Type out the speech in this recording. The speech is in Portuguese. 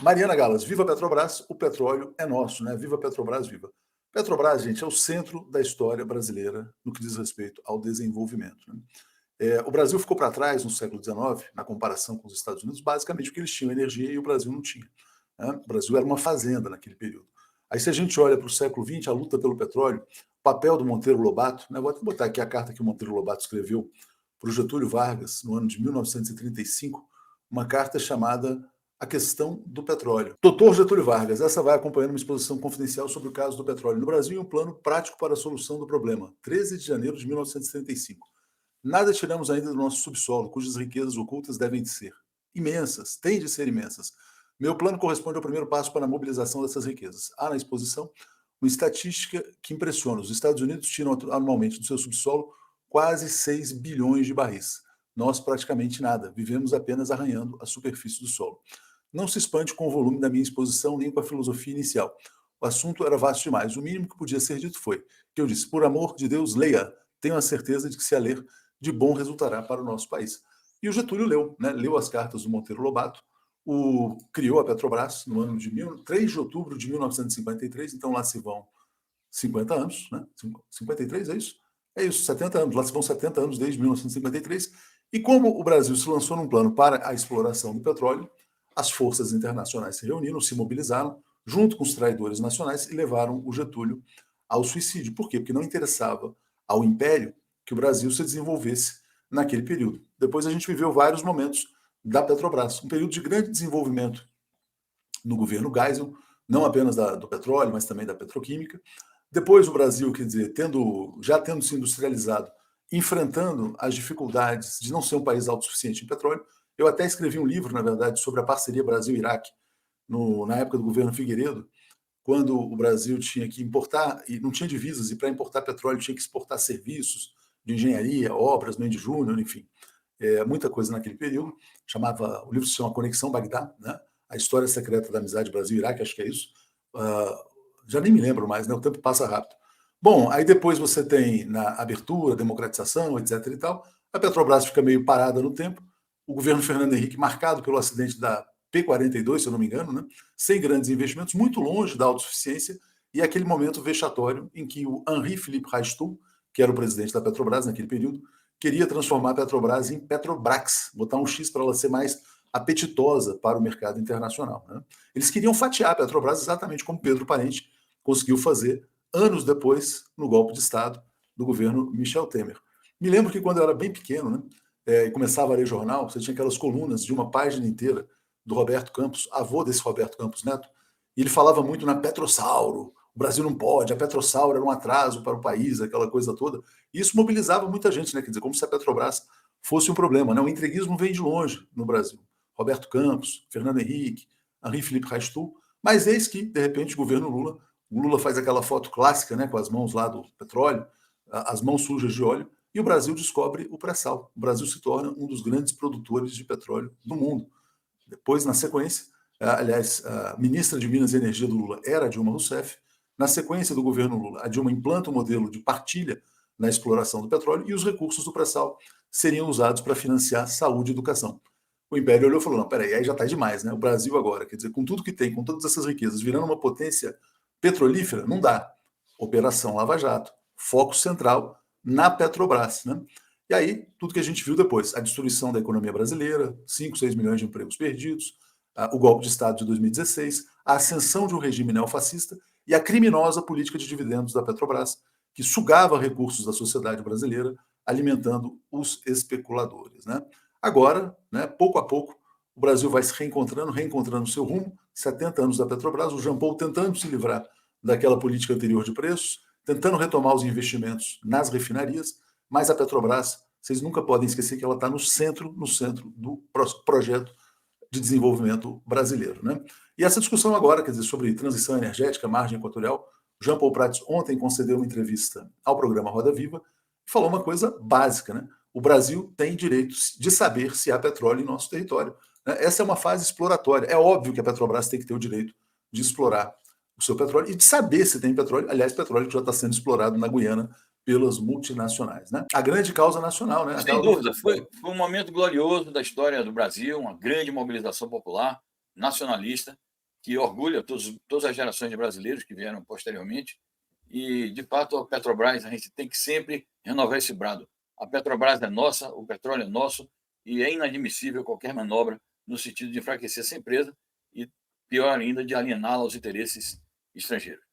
Mariana Galas, viva Petrobras, o petróleo é nosso, né? Viva Petrobras, viva. Petrobras, gente, é o centro da história brasileira no que diz respeito ao desenvolvimento. Né? O Brasil ficou para trás no século XIX, na comparação com os Estados Unidos, basicamente porque eles tinham energia e o Brasil não tinha. Né? O Brasil era uma fazenda naquele período. Aí, se a gente olha para o século XX, a luta pelo petróleo, o papel do Monteiro Lobato, né? Vou até botar aqui a carta que o Monteiro Lobato escreveu para o Getúlio Vargas, no ano de 1935, uma carta chamada A Questão do Petróleo. Doutor Getúlio Vargas, essa vai acompanhando uma exposição confidencial sobre o caso do petróleo no Brasil e um plano prático para a solução do problema. 13 de janeiro de 1935. Nada tiramos ainda do nosso subsolo, cujas riquezas ocultas devem ser imensas, têm de ser imensas. Meu plano corresponde ao primeiro passo para a mobilização dessas riquezas. Há na exposição uma estatística que impressiona. Os Estados Unidos tiram anualmente do seu subsolo quase 6 bilhões de barris. Nós praticamente nada, vivemos apenas arranhando a superfície do solo. Não se expande com o volume da minha exposição nem com a filosofia inicial. O assunto era vasto demais. O mínimo que podia ser dito foi que eu disse, por amor de Deus, leia. Tenho a certeza de que se a ler, de bom resultará para o nosso país. E o Getúlio leu, né? Leu as cartas do Monteiro Lobato, criou a Petrobras no ano de 3 de outubro de 1953, então lá se vão 50 anos, né? 53, é isso? É isso, 70 anos. Lá se vão 70 anos desde 1953. E como o Brasil se lançou num plano para a exploração do petróleo, as forças internacionais se reuniram, se mobilizaram, junto com os traidores nacionais, e levaram o Getúlio ao suicídio. Por quê? Porque não interessava ao Império que o Brasil se desenvolvesse naquele período. Depois a gente viveu vários momentos da Petrobras, um período de grande desenvolvimento no governo Geisel, não apenas do petróleo, mas também da petroquímica. Depois o Brasil, quer dizer, já tendo se industrializado, enfrentando as dificuldades de não ser um país autossuficiente em petróleo. Eu até escrevi um livro, na verdade, sobre a parceria Brasil-Iraque, na época do governo Figueiredo, quando o Brasil tinha que importar, e não tinha divisas, e para importar petróleo tinha que exportar serviços de engenharia, obras, Mendes Júnior, enfim, muita coisa naquele período. O livro se chama Conexão Bagdá, né? A História Secreta da Amizade Brasil-Iraque, acho que é isso. Já nem me lembro mais, né? O tempo passa rápido. Bom, aí depois você tem na abertura, democratização, etc. e tal, a Petrobras fica meio parada no tempo, o governo Fernando Henrique, marcado pelo acidente da P-42, se eu não me engano, né? Sem grandes investimentos, muito longe da autossuficiência, e aquele momento vexatório em que o Henri Philippe Reichstug, que era o presidente da Petrobras naquele período, queria transformar a Petrobras em Petrobrax, botar um X para ela ser mais apetitosa para o mercado internacional. Né? Eles queriam fatiar a Petrobras exatamente como Pedro Parente conseguiu fazer anos depois no golpe de Estado do governo Michel Temer. Me lembro que quando eu era bem pequeno, né, e começava a ler jornal, você tinha aquelas colunas de uma página inteira do Roberto Campos, avô desse Roberto Campos Neto, e ele falava muito na Petrossauro, o Brasil não pode, a Petrossauro era um atraso para o país, aquela coisa toda. E isso mobilizava muita gente, né? Quer dizer, como se a Petrobras fosse um problema. Né? O entreguismo vem de longe no Brasil. Roberto Campos, Fernando Henrique, Henri Philippe Reichstug, mas eis que, de repente, o Lula faz aquela foto clássica, né, com as mãos lá do petróleo, as mãos sujas de óleo, e o Brasil descobre o pré-sal. O Brasil se torna um dos grandes produtores de petróleo do mundo. Depois, na sequência, aliás, a ministra de Minas e Energia do Lula era a Dilma Rousseff. Na sequência do governo Lula, a Dilma implanta um modelo de partilha na exploração do petróleo e os recursos do pré-sal seriam usados para financiar saúde e educação. O Império olhou e falou, não, peraí, aí já está demais, né? O Brasil agora, quer dizer, com tudo que tem, com todas essas riquezas, virando uma potência petrolífera, não dá. Operação Lava Jato, foco central na Petrobras, né? E aí, tudo que a gente viu depois, a destruição da economia brasileira, 5, 6 milhões de empregos perdidos, o golpe de Estado de 2016, a ascensão de um regime neofascista e a criminosa política de dividendos da Petrobras, que sugava recursos da sociedade brasileira, alimentando os especuladores. Né? Agora, né, pouco a pouco, o Brasil vai se reencontrando seu rumo, 70 anos da Petrobras, o Jean Paul tentando se livrar daquela política anterior de preços, tentando retomar os investimentos nas refinarias, mas a Petrobras, vocês nunca podem esquecer que ela está no centro do projeto de desenvolvimento brasileiro. Né? E essa discussão agora, quer dizer, sobre transição energética, margem equatorial, Jean Paul Prats ontem concedeu uma entrevista ao programa Roda Viva e falou uma coisa básica, né? O Brasil tem direito de saber se há petróleo em nosso território. Né? Essa é uma fase exploratória. É óbvio que a Petrobras tem que ter o direito de explorar o seu petróleo e de saber se tem petróleo. Aliás, petróleo que já está sendo explorado na Guiana pelas multinacionais. Né? A grande causa nacional. Né? Sem dúvida, foi um momento glorioso da história do Brasil, uma grande mobilização popular, nacionalista, que orgulha todas as gerações de brasileiros que vieram posteriormente. E, de fato, a Petrobras, a gente tem que sempre renovar esse brado. A Petrobras é nossa, o petróleo é nosso, e é inadmissível qualquer manobra no sentido de enfraquecer essa empresa e, pior ainda, de aliená-la aos interesses estrangeiros.